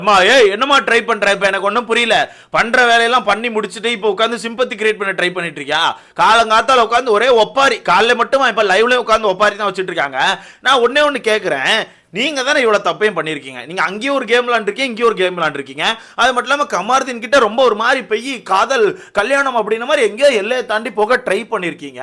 அம்மா ஏய் என்னமா ட்ரை பண்ற? இப்ப எனக்கு ஒன்றும் புரியல. பண்ற வேலையெல்லாம் பண்ணி முடிச்சுட்டு இப்போ உட்காந்து சிம்பத்தி கிரியேட் பண்ண ட்ரை பண்ணிட்டு இருக்கியா? காலங்காத்தால உட்காந்து ஒரே ஒப்பாரி, காலைல மட்டும் இப்ப லைவ்ல உட்காந்து ஒப்பாரி தான் வச்சுட்டு இருக்காங்க. நான் ஒன்னே ஒன்னு கேட்கிறேன், நீங்க தானே இவ்வளவு தப்பையும் பண்ணிருக்கீங்க. நீங்க அங்கேயும் ஒரு கேம் விளாண்டுருக்கீங்க, இங்கேயும் ஒரு கேம் விளாண்டுருக்கீங்க. அது மட்டும் இல்லாம கமாருதீன் கிட்ட ரொம்ப ஒரு மாதிரி பெய் காதல் கல்யாணம் அப்படின்ற மாதிரி எங்கேயோ எல்லையை தாண்டி போக ட்ரை பண்ணிருக்கீங்க.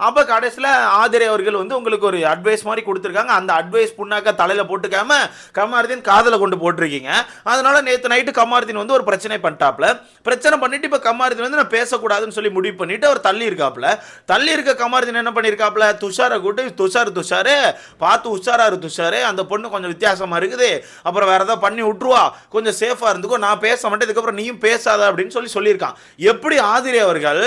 அப்ப கடைசியில் ஆதிரை அவர்கள் வந்து உங்களுக்கு ஒரு அட்வைஸ் மாதிரி கொடுத்துருக்காங்க. அந்த அட்வைஸ் புண்ணாக்க தலையில போட்டுக்காம கமாருதீன் காதலை கொண்டு போட்டிருக்கீங்க. அதனால நேற்று நைட்டு கமாருதீன் வந்து ஒரு பிரச்சனை பண்ணிட்டாப்ல. பிரச்சனை பண்ணிட்டு இப்ப கமாருதீன் வந்து நான் பேசக்கூடாதுன்னு சொல்லி முடிவு பண்ணிட்டு அவர் தள்ளி இருக்காப்ல. தள்ளி இருக்க கமாருதீன் என்ன பண்ணிருக்காப்ல, துஷாரை கூட்டு துஷாரு பார்த்து உஷாராரு துஷாரு, அந்த பொண்ணு கொஞ்சம் வித்தியாசமா இருக்குது, அப்புறம் வேற ஏதாவது பண்ணி விட்டுருவா, கொஞ்சம் சேஃபா இருந்துக்கோ, நான் பேச மாட்டேன், இதுக்கப்புறம் நீயும் பேசாத அப்படின்னு சொல்லியிருக்கான். எப்படி ஆதிரை அவர்கள்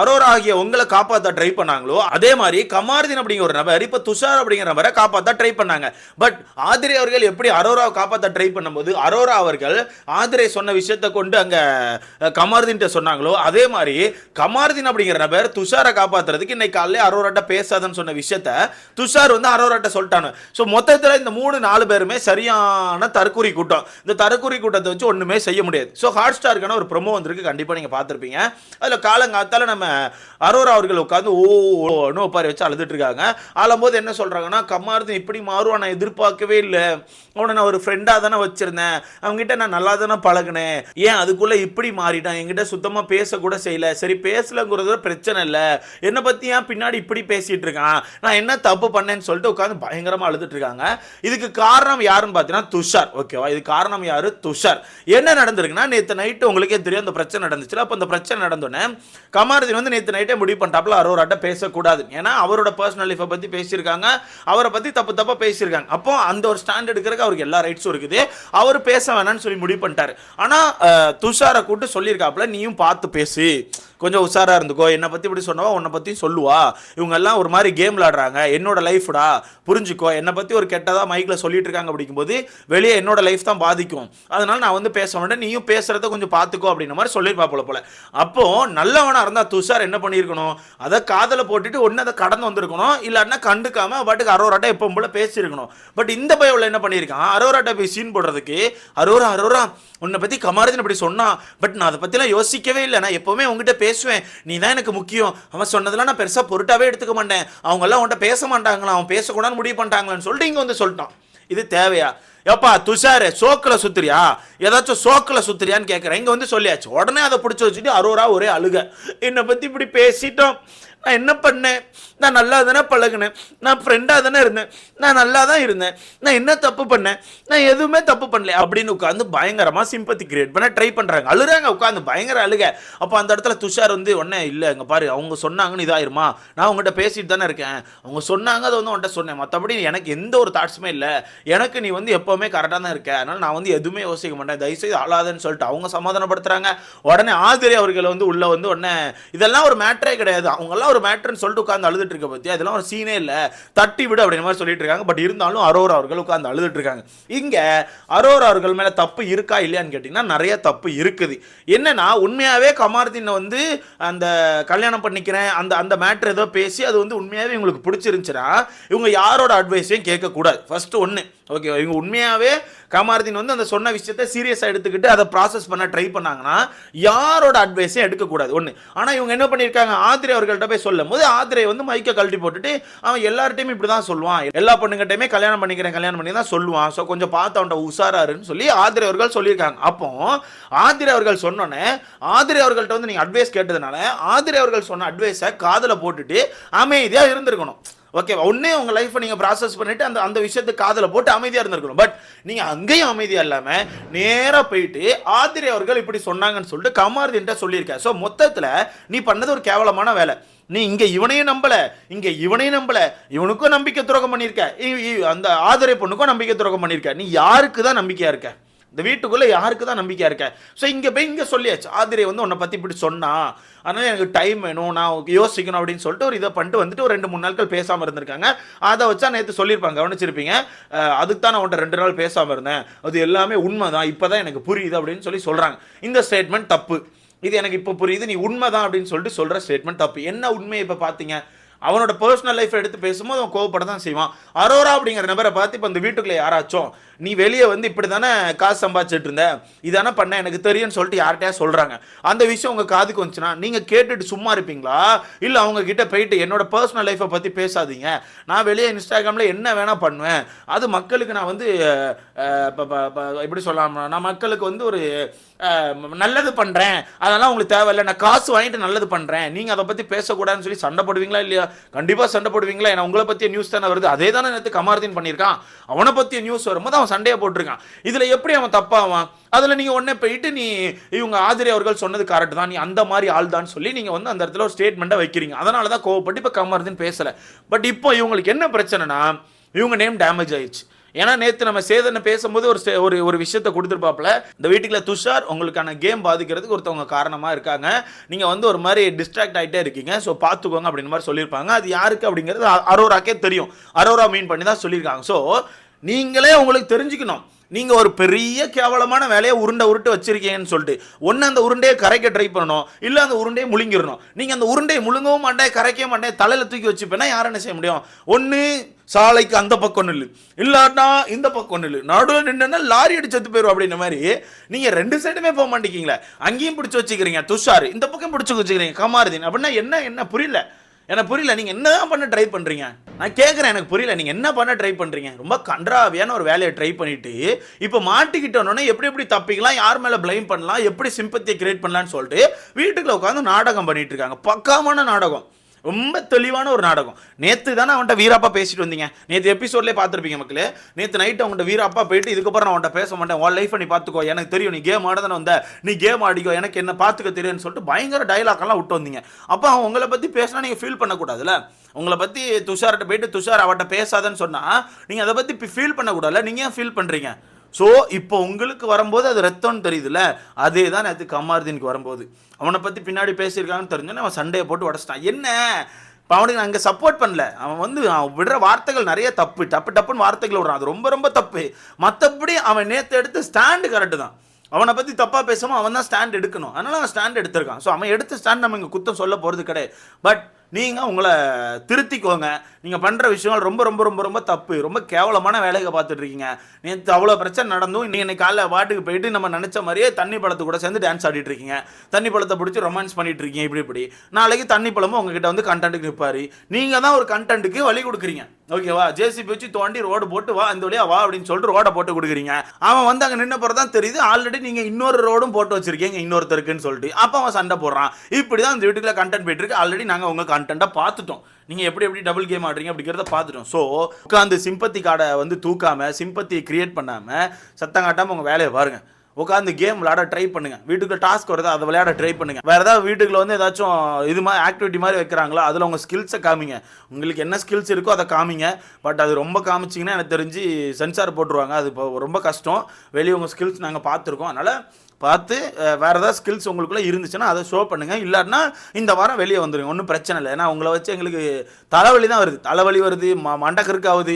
அரோரா ஆகிய உங்களை காப்பாற்ற ட்ரை பண்ணாங்களோ அதே மாதிரி கமாருதீன் அப்படிங்கிற ஒரு நபர் இப்ப துஷார் அப்படிங்கிற நபரை காப்பாற்ற ட்ரை பண்ணாங்க. பட் ஆதிரை அவர்கள் எப்படி அரோராவை காப்பாற்ற ட்ரை பண்ணும்போது அரோரா அவர்கள் ஆதிரை சொன்ன விஷயத்தை கொண்டு அங்க கமாருதீன் சொன்னாங்களோ அதே மாதிரி கமாருதீன் அப்படிங்கிற நபர் துஷாரை காப்பாற்றுறதுக்கு இன்னைக்கு காலையில அரோராட்ட பேசாதன்னு சொன்ன விஷயத்த துஷார் வந்து அரோராட்ட சொல்லிட்டாங்க. ஸோ மொத்தத்தில் இந்த 3-4 பேருமே சரியான தற்கூரி கூட்டம். இந்த தற்கூரி கூட்டத்தை வச்சு ஒண்ணுமே செய்ய முடியாது. ஸோ ஹாட் ஸ்டாருக்கான ஒரு ப்ரோமோ வந்திருக்கு, கண்டிப்பா நீங்க பார்த்துருப்பீங்க. அதுல காலங்காத்தால நம்ம அரோரா அவர்கள் உட்காந்து ஓன்னு ஒப்பாரி வச்சு அழுதுட்டு இருக்காங்க. அழும்போது என்ன சொல்றாங்கன்னா, கமாருதீன் இப்படி மாறுவான் நான் எதிர்பார்க்கவே இல்லை, அவனை நான் ஒரு ஃப்ரெண்டா தானே வச்சிருந்தேன், அவங்ககிட்ட நான் நல்லா தானே பழகினேன், ஏன் அதுக்குள்ள இப்படி மாறிட்டான், என்கிட்ட சுத்தமா பேச கூட செய்யல, சரி பேசலங்கிறது பிரச்சனை இல்லை, என்னை பத்தி ஏன் பின்னாடி இப்படி பேசிட்டு இருக்கான், நான் என்ன தப்பு பண்ணேன்னு சொல்லிட்டு உட்காந்து பயங்கரமா அழுதுட்டு இருக்காங்க. இதுக்கு காரணம் யாருன்னு பார்த்தீங்கன்னா துஷார். ஓகேவா, இது காரணம் யாரு? துஷார். என்ன நடந்திருக்குன்னா, நேற்று நைட்டு உங்களுக்கே தெரியும் அந்த பிரச்சனை நடந்துச்சு. அப்போ அந்த பிரச்சனை நடந்தோடனே கமாருதீன் வந்து நேற்று நைட்டே முடிவு பண்ணிட்டாப்ல அரோராட்ட பேசக்கூடாது. ஏன்னா அவரோட பர்சனல் லைஃபை பத்தி பேசியிருக்காங்க, அவரை பத்தி தப்பா பேசியிருக்காங்க. அப்போ அந்த ஒரு ஸ்டாண்ட் எடுக்கிறதுக்கு அவருக்கு எல்லா ரைட்ஸும் இருக்குது, அவர் பேச வேணாம்னு சொல்லி முடிவு பண்ணிட்டாரு. ஆனா துஷாரை கூட்டு சொல்லியிருக்காப்ல, நீயும் பார்த்து பேசு, கொஞ்சம் உஷாரா இருந்துக்கோ, என்னை பத்தி இப்படி சொன்னவா உன்னை பத்தி சொல்லுவா, இவங்க எல்லாம் ஒரு மாதிரி கேம் விளையாடுறாங்க, என்னோட லைஃப்டா புரிஞ்சுக்கோ, என்னை பத்தி ஒரு கெட்டதா மைக்ல சொல்லிட்டு இருக்காங்க, அப்படிங்கும்போது வெளியே என்னோட லைஃப் தான் பாதிக்கும், அதனால நான் வந்து பேச மாட்டேன், நீயும் பேசுறத கொஞ்சம் பார்த்துக்கோ அப்படின்ற மாதிரி சொல்லியிருப்பா போல. அப்போ நல்லவனா இருந்தா துஷார் என்ன பண்ணியிருக்கணும், அதை காதலை போட்டுட்டு ஒன்னு அதை கடந்து வந்திருக்கணும், இல்லாட்டினா கண்டுக்காம பாட்டுக்கு அரோராட்ட எப்போ போல பேசியிருக்கணும். பட் இந்த பயோல என்ன பண்ணியிருக்கான், அரோராட்ட போய் சீன் போடுறதுக்கு, அரோரா உன்னை பத்தி கமாருதீன் அப்படி சொன்னா, பட் நான் அதை பத்திலாம் யோசிக்கவே இல்லை, நான் எப்பவுமே உங்ககிட்ட பேசுவேன், நீ தான் எனக்கு முக்கியம், அவன் சொன்னதெல்லாம் நான் பெருசா பொருட்டாவே எடுத்துக்க மாட்டேன், அவங்க எல்லாம் உன்கிட்ட பேச மாட்டாங்களா, அவன் பேசக்கூடாதுன்னு முடிவு பண்ணிட்டாங்களான்னு சொல்லிட்டு இங்க வந்து சொல்லிட்டான். இது தேவையா? எப்பா துஷாரு சோக்கில் சுத்துறியா, ஏதாச்சும் சோக்கில் சுத்துறியான்னு கேட்குறேன். இங்கே வந்து சொல்லியாச்சு. உடனே அதை பிடிச்சி வச்சுட்டு அரோரா ஒரே அழுக, என்னை பற்றி இப்படி பேசிட்டோம், நான் என்ன பண்ணேன், நான் நல்லா தானே பழகினேன், நான் ஃப்ரெண்டாக தானே இருந்தேன், நான் நல்லா தான் இருந்தேன், நான் என்ன தப்பு பண்ணேன், நான் எதுவுமே தப்பு பண்ணல அப்படின்னு உட்காந்து பயங்கரமாக சிம்பத்தி கிரியேட் பண்ண ட்ரை பண்ணுறாங்க, அழுறாங்க உட்காந்து பயங்கர அழுக. அப்போ அந்த இடத்துல துஷார் வந்து உடனே இல்லை இங்கே பாரு, அவங்க சொன்னாங்கன்னு இதாயிருமா, நான் உங்கள்கிட்ட பேசிட்டு தானே இருக்கேன், அவங்க சொன்னாங்க அதை வந்து உன்கிட்ட சொன்னேன், மற்றபடி எனக்கு எந்த ஒரு தாட்ஸுமே இல்லை, எனக்கு நீ வந்து எப்போவுமே கரெக்டாக தான் இருக்க, அதனால் நான் வந்து எதுவுமே யோசிக்க மாட்டேன், தயவுசெய்து ஆளாதுன்னு சொல்லிட்டு அவங்க சமாதானப்படுத்துறாங்க. உடனே ஆதிரை அவர்கள் வந்து உள்ள வந்து உடனே இதெல்லாம் ஒரு மேட்டரே கிடையாது, அவங்கெல்லாம் ஒரு மேட்டர்னு சொல்லிட்டு உட்காந்து அழுதுட்டு இருக்க பத்தி, அதெல்லாம் ஒரு சீனே இல்லை, தட்டி விடு அப்படின்ற மாதிரி சொல்லிட்டு இருக்காங்க. பட் இருந்தாலும் அரோரா அவர்கள் உட்காந்து அழுதுட்டு இருக்காங்க. இங்க அரோரா அவர்கள் மேல தப்பு இருக்கா இல்லையான்னு கேட்டீங்கன்னா நிறைய தப்பு இருக்குது. என்னன்னா உண்மையாவே கமாருதீன் வந்து அந்த கல்யாணம் பண்ணிக்கிறேன் அந்த மேட்டர் ஏதோ பேசி அது வந்து உண்மையாவே உங்களுக்கு பிடிச்சிருந்துச்சுன்னா இவங்க யாரோட அட்வைஸையும் கேட்க கூடாது. ஃபர்ஸ்ட் ஒன்று ஓகே, இவங்க உண்மையாவே கமாருதீன் வந்து அந்த சொன்ன விஷயத்தை சீரியஸாக எடுத்துக்கிட்டு அதை ப்ராசஸ் பண்ண ட்ரை பண்ணாங்கன்னா யாரோட அட்வைஸையும் எடுக்கக்கூடாது ஒன்று. ஆனால் இவங்க என்ன பண்ணியிருக்காங்க, ஆதிரை அவர்கள்ட்ட போய் சொல்லும் போது ஆதிரை வந்து மைக்கை கழட்டி போட்டுட்டு அவன் எல்லார்ட்டையும் இப்படி தான் சொல்லுவான், எல்லா பொண்ணுங்கிட்டையுமே கல்யாணம் பண்ணி தான் சொல்லுவான், ஸோ கொஞ்சம் பார்த்து அவன்கிட்ட உஷாராருன்னு சொல்லி ஆதிரை அவர்கள் சொல்லியிருக்காங்க. அப்போ ஆதிரை அவர்கள் சொன்னோன்னே ஆதிரை அவர்கள்ட்ட வந்து நீங்கள் அட்வைஸ் கேட்டதுனால ஆதிரை அவர்கள் சொன்ன அட்வைஸை காதில் போட்டுட்டு அமைதியாக இருந்திருக்கணும். ஓகே, ஒன்னே உங்க லைஃப்பை நீங்க ப்ராசஸ் பண்ணிட்டு அந்த விஷயத்துக்கு காதல போட்டு அமைதியா இருந்திருக்கணும். பட் நீங்க அங்கேயும் அமைதியா இல்லாம நேரா போயிட்டு ஆதிரை அவர்கள் இப்படி சொன்னாங்கன்னு சொல்லிட்டு கமாருதீன் சொல்லியிருக்க. ஸோ மொத்தத்துல நீ பண்ணது ஒரு கேவலமான வேலை. நீ இங்க இவனையும் நம்பல, இங்க இவனையும் நம்பல, இவனுக்கும் நம்பிக்கை துரோகம் பண்ணியிருக்க, அந்த ஆதிரை பொண்ணுக்கும் நம்பிக்கை துரோகம் பண்ணியிருக்க. நீ யாருக்கு தான் நம்பிக்கையா இருக்க, இந்த வீட்டுக்குள்ள யாருக்கு தான் நம்பிக்கையா இருக்க? ஸோ இங்க போய் இங்க சொல்லியாச்சு, ஆதிரை வந்து உன்னை பத்தி இப்படி சொன்னா, அதனால எனக்கு டைம் வேணும், நான் யோசிக்கணும் அப்படின்னு சொல்லிட்டு ஒரு இதை பண்ணிட்டு வந்துட்டு ஒரு 2-3 நாட்கள் பேசாமல் இருந்திருக்காங்க. அதை வச்சா நேற்று சொல்லியிருப்பாங்க, கவனிச்சிருப்பீங்க, அதுக்கு தான் நான் உன்ட்ட 2 நாள் பேசாமல் இருந்தேன், அது எல்லாமே உண்மைதான், இப்போதான் எனக்கு புரியுது அப்படின்னு சொல்றாங்க. இந்த ஸ்டேட்மெண்ட் தப்பு. இது எனக்கு இப்போ புரியுது, நீ உண்மைதான் அப்படின்னு சொல்லிட்டு சொல்ற ஸ்டேட்மெண்ட் தப்பு. என்ன உண்மை இப்போ பார்த்தீங்க, அவனோட பர்சனல் லைஃப் எடுத்து பேசும்போது அவன் கோவப்பட தான் செய்வான். அரோரா அப்படிங்கிற நபரை பார்த்து இப்போ இந்த வீட்டுக்குள்ள யாராச்சும் நீ வெளியே வந்து இப்படி தானே காசு சம்பாதிச்சிட்டு இருந்த, இதானே பண்ண எனக்கு தெரியும்னு சொல்லிட்டு யார்கிட்டயா சொல்றாங்க. அந்த விஷயம் உங்க காதுக்கு வந்துச்சுன்னா நீங்க கேட்டுட்டு சும்மா இருப்பீங்களா? இல்ல அவங்க கிட்ட போயிட்டு என்னோட பர்சனல் லைஃப்பை பத்தி பேசாதீங்க, நான் வெளியே இன்ஸ்டாகிராம்ல என்ன வேணா பண்ணுவேன், அது மக்களுக்கு நான் வந்து எப்படி சொல்லலாம், நான் மக்களுக்கு வந்து ஒரு நல்லது பண்றேன், அதெல்லாம் உங்களுக்கு தேவையில்லை, நான் காசு வாங்கிட்டு நல்லது பண்றேன், நீங்க அதை பத்தி பேசக்கூடாதுன்னு சொல்லி சண்டை போடுவீங்களா இல்லையா? கண்டிப்பா சண்டை போடுவீங்களா? ஏன்னா உங்களை பத்திய நியூஸ் தானே வருது. அதே தானே நேற்று கமாருதீன் பண்ணியிருக்கான். அவனை பத்திய நியூஸ் வரும்போது அவன் சண்டையை போட்டிருக்கான். இதுல எப்படி அவன் தப்பாவான்? அதுல நீங்க உடனே போயிட்டு நீ இவங்க ஆதிரி அவர்கள் சொன்னது கரெக்ட் தான், நீ அந்த மாதிரி ஆள் தான் சொல்லி நீங்க வந்து அந்த இடத்துல ஒரு ஸ்டேட்மெண்ட்டை வைக்கிறீங்க. அதனால தான் கோவப்பட்டு இப்ப கமாருதீன் பேசல. பட் இப்போ இவங்களுக்கு என்ன பிரச்சனைனா இவங்க நேம் டேமேஜ் ஆயிடுச்சு. ஏன்னா நேற்று நம்ம சேதனை பேசும்போது ஒரு ஒரு விஷயத்தை கொடுத்துருப்பாப்புல, இந்த வீட்டுக்குள்ள துஷார் உங்களுக்கான கேம் பாதிக்கிறதுக்கு ஒருத்தவங்க காரணமாக இருக்காங்க, நீங்கள் வந்து ஒரு மாதிரி டிஸ்ட்ராக்ட் ஆகிட்டே இருக்கீங்க, ஸோ பார்த்துக்கோங்க அப்படின்னு மாதிரி சொல்லியிருப்பாங்க. அது யாருக்கு அப்படிங்கிறது அரோராக்கே தெரியும். அரோரா மீன் பண்ணி தான் சொல்லியிருக்காங்க. ஸோ நீங்களே உங்களுக்கு தெரிஞ்சுக்கணும், நீங்க ஒரு பெரிய கேவலமான வேலையை உருண்டை வச்சிருக்கீங்கன்னு சொல்லிட்டு ஒன்னு அந்த உருண்டையை கரைக்க ட்ரை பண்ணணும், இல்ல அந்த உருண்டையை முழுங்கிடணும். நீங்க அந்த உருண்டையை முழுங்கவும் மாட்டேன், கரைக்க மாட்டேன், தலையில தூக்கி வச்சுப்பேன்னா யாரும் என்ன செய்ய முடியும்? ஒன்னு சாலைக்கு அந்த பக்கம் நில்லு, இல்லாட்டா இந்த பக்கம் நில்லு, நடுவில் நின்னா லாரி அடி செத்து போயிடும் அப்படின்ற மாதிரி நீங்க ரெண்டு சைடுமே போக மாட்டேங்கிறீங்களே. அங்கேயும் பிடிச்சி வச்சுக்கிறீங்க துஷார், இந்த பக்கம் பிடிச்சி வச்சுக்கிறீங்க கமாருதீன். அப்படின்னா என்ன புரியல, எனக்கு புரியல. நீங்க என்ன பண்ண ட்ரை பண்றீங்க? நான் கேட்குறேன், எனக்கு புரியல. நீங்க என்ன பண்ண ட்ரை பண்றீங்க? ரொம்ப கன்றாவியான ஒரு வேலையை ட்ரை பண்ணிட்டு இப்போ மாட்டிக்கிட்டோன்னே எப்படி தப்பிக்கலாம், யார் மேல பிளைம் பண்ணலாம், எப்படி சிம்பத்தியை கிரியேட் பண்ணலாம்னு சொல்லிட்டு வீட்டுக்குள்ள உட்காந்து நாடகம் பண்ணிட்டு இருக்காங்க. பக்காமான நாடகம், ரொம்ப தெளிவான ஒரு நாடகம். நேற்று தானே அவன்கிட்ட வீராப்பா பேசிட்டு வந்தீங்க, நேற்று எபிசோட்லேயே பார்த்துருப்பீங்க மக்களே. நேற்று நைட்டு அவங்கள்ட்ட வீராப்பா போயிட்டு இதுக்கப்புறம் நான் அவன்கிட்ட பேச மாட்டேன், உன் லைஃப்பை நீ பார்த்துக்கோ, எனக்கு தெரியும் நீ கேம் ஆட தானே வந்த, நீ கேம் ஆடிக்கோ, எனக்கு என்ன பார்த்துக்க தெரியும்னு சொல்லிட்டு பயங்கர டைலாக்லாம் விட்டு வந்தீங்க. அப்போ அவன் உங்களை பற்றி பேசினா நீங்கள் ஃபீல் பண்ணக்கூடாதுல்ல? உங்களை பற்றி துஷார்கிட்ட போயிட்டு துஷார் அவட்ட பேசாதன்னு சொன்னால் நீங்கள் அதை பற்றி ஃபீல் பண்ணக்கூடாதுல்ல? நீங்கள் ஏன் ஃபீல் பண்ணுறீங்க? ஸோ இப்போ உங்களுக்கு வரும்போது அது ரத்தம்னு தெரியுதுல்ல, அதே தான் நேற்று கமாருதீனுக்கு வரும்போது அவனை பற்றி பின்னாடி பேசியிருக்காங்கன்னு தெரிஞ்சோன்னே அவன் சண்டையை போட்டு உடச்சிட்டான். என்ன இப்போ அவனுக்கு நான் இங்கே சப்போர்ட் பண்ணல, அவன் வந்து அவன் விடுற வார்த்தைகள் நிறைய டப்புன்னு வார்த்தைகள் விடுறான், அது ரொம்ப ரொம்ப தப்பு. மற்றபடி அவன் நேற்று எடுத்து ஸ்டாண்டு கரெக்டு தான். அவனை பற்றி தப்பாக பேசாமல் அவன் தான் ஸ்டாண்ட் எடுக்கணும், அதனால் அவன் ஸ்டாண்ட் எடுத்திருக்கான். ஸோ அவன் எடுத்த ஸ்டாண்ட் நம்ம இங்கே குத்தம் சொல்ல போகிறது கிடையாது. பட் நீங்கள் உங்களை திருத்திக்கோங்க. நீங்கள் பண்ணுற விஷயங்கள் ரொம்ப ரொம்ப ரொம்ப ரொம்ப தப்பு, ரொம்ப கேவலமான வேலையை பார்த்துட்ருக்கீங்க. நேற்று அவ்வளோ பிரச்சனை நடந்தும் இன்னைக்கு காலைல வாட்டுக்கு போயிட்டு நம்ம நினச்ச மாதிரியே தண்ணி பழத்து கூட சேர்ந்து டான்ஸ் ஆடிட்டு இருக்கீங்க, தண்ணி பழத்தை பிடிச்சி ரொமான்ஸ் பண்ணிட்டு இருக்கீங்க. இப்படி நாளைக்கு தண்ணி பழமும் உங்ககிட்ட வந்து கண்டென்ட்டுக்கு நிற்பாரு. நீங்கள் தான் ஒரு கண்டென்ட்டுக்கு வழி கொடுக்குறீங்க, ஓகேவா? ஜேசிபி வச்சு தோண்டி ரோடு போட்டு வா இந்த வழியா வா அப்படின்னு சொல்லிட்டு ரோடை போட்டு கொடுக்குறீங்க. அவன் வந்து அங்கே நின்ன பிறகு தான் தெரியுது ஆல்ரெடி நீங்கள் இன்னொரு ரோடும் போட்டு வச்சிருக்கீங்க இன்னொருத்தருக்குன்னு சொல்லிட்டு. அப்போ அவன் சண்டை போடுறான். இப்படி தான் இந்த வீட்டுக்குள்ள கண்டென்ட் போயிட்டு இருக்கு. ஆல்ரெடி நாங்கள் உங்கள் கண்டென்ட்டை பார்த்துட்டோம், நீங்கள் எப்படி டபுள் கேம் ஆடுறீங்க அப்படிங்கிறத பார்த்துட்டோம். ஸோ உட்காந்து சிம்பத்தி கார்டை வந்து தூக்காமல், சிம்பத்தியை கிரியேட் பண்ணாமல், சத்தம் காட்டாமல் உங்கள் வேலையை பாருங்கள். உட்காந்து கேம் விளையாட ட்ரை பண்ணுங்க. வீட்டுக்குள்ள டாஸ்க் வருது, அதை விளையாட ட்ரை பண்ணுங்க. வேற ஏதாவது வீட்டுக்குள்ள வந்து ஏதாச்சும் இது மாதிரி ஆக்டிவிட்டி மாதிரி வைக்கிறாங்களா, அதில் உங்கள் ஸ்கில்ஸை காமிங்க. உங்களுக்கு என்ன ஸ்கில்ஸ் இருக்கோ அதை காமிங்க. பட் அது ரொம்ப காமிச்சிங்கன்னா எனக்கு தெரிஞ்சு சென்சார் போட்டுருவாங்க, அது இப்போ ரொம்ப கஷ்டம். வெளியே உங்கள் ஸ்கில்ஸ் நாங்கள் பார்த்துருக்கோம், அதனால் பார்த்து வேறு ஏதாவது ஸ்கில்ஸ் உங்களுக்குள்ளே இருந்துச்சுன்னா அதை ஷோ பண்ணுங்கள். இல்லாட்டினா இந்த வாரம் வெளியே வந்துடுங்க, ஒன்றும் பிரச்சனை இல்லை. ஏன்னா உங்களை வச்சு எங்களுக்கு தலைவலி தான் வருது, தலைவலி வருது, மண்டக்கருக்காகுது,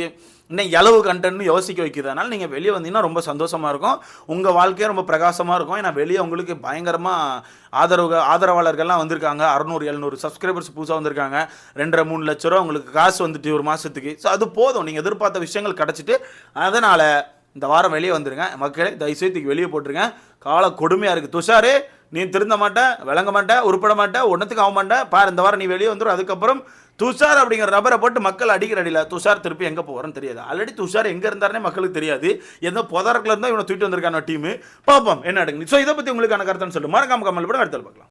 இன்னும் எளவு கண்டென்ட்னு யோசிக்க வைக்கிறதுனால நீங்கள் வெளியே வந்தீங்கன்னா ரொம்ப சந்தோஷமாக இருக்கும், உங்கள் வாழ்க்கையே ரொம்ப பிரகாசமாக இருக்கும். ஏன்னா வெளியே உங்களுக்கு பயங்கரமாக ஆதரவாளர்கள்லாம் வந்திருக்காங்க. 600-700 சப்ஸ்கிரைபர்ஸ் புதுசாக வந்திருக்காங்க. 2.5-3 லட்ச ரூபா உங்களுக்கு காசு வந்துட்டு ஒரு மாதத்துக்கு. ஸோ அது போதும், நீங்கள் எதிர்பார்த்த விஷயங்கள் கிடச்சிட்டு. அதனால் இந்த வாரம் வெளியே வந்துருங்க மக்களே, தயவுசெய்து வெளியே போட்டுருங்க. கால கொடுமையாக இருக்குது. துஷாரு நீ திருந்த மாட்டேன், விளங்க மாட்டேன், உருப்பட மாட்டேன், ஒன்றத்துக்கு ஆக மாட்டேன் பார், இந்த வாரம் நீ வெளியே வந்துடும். அதுக்கப்புறம் துஷார் அப்படிங்கிற நபரை போட்டு மக்கள் அடிக்கிற அடியில் துஷார் திருப்பி எங்கே போகிறன்னு தெரியாது. ஆல்ரெடி துஷார் எங்கே இருந்தாருன்னே மக்களுக்கு தெரியாது. எந்த புதரக்குல இருந்தால் இவனை தூக்கிட்டு வந்திருக்கான டீமு. பார்ப்போம் என்ன நடக்குது. ஸோ இதை பற்றி உங்களுக்கான கருத்துன்னு சொல்லிட்டு மறக்காம கமெண்ட் கூட அடுத்த பார்க்கலாம்.